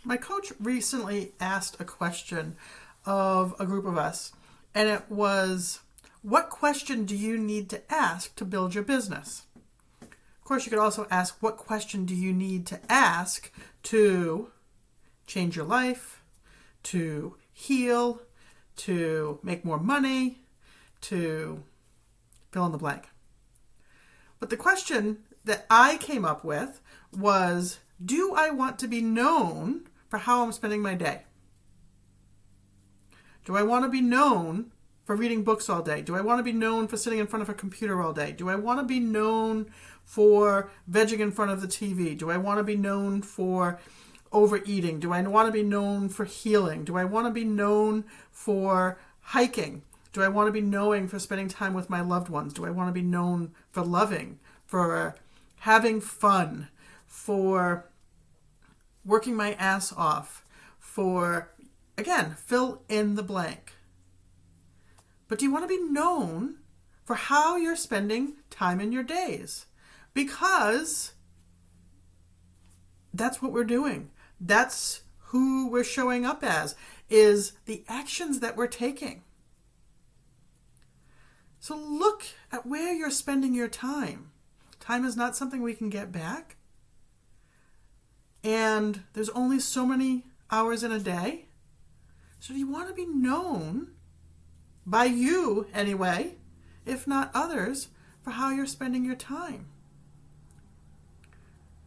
My coach recently asked a question of a group of us, and it was, what question do you need to ask to build your business? Of course, you could also ask, what question do you need to ask to change your life, to heal, to make more money, to fill in the blank. But the question that I came up with was, do I want to be known for how I'm spending my day? Do I want to be known for reading books all day? Do I want to be known for sitting in front of a computer all day? Do I want to be known for vegging in front of the TV? Do I want to be known for overeating? Do I want to be known for healing? Do I want to be known for hiking? Do I want to be known for spending time with my loved ones? Do I want to be known for loving, for having fun, for working my ass off, for, again, fill in the blank. But do you want to be known for how you're spending time in your days? Because that's what we're doing. That's who we're showing up as, is the actions that we're taking. So look at where you're spending your time. Time is not something we can get back. And there's only so many hours in a day. So do you want to be known, by you anyway, if not others, for how you're spending your time?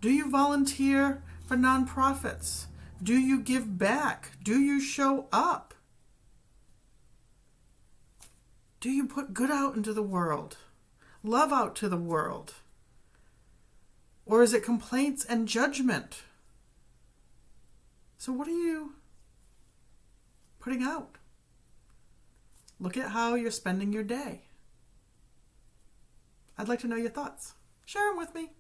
Do you volunteer for nonprofits? Do you give back? Do you show up? Do you put good out into the world? Love out to the world? Or is it complaints and judgment? So what are you putting out? Look at how you're spending your day. I'd like to know your thoughts. Share them with me.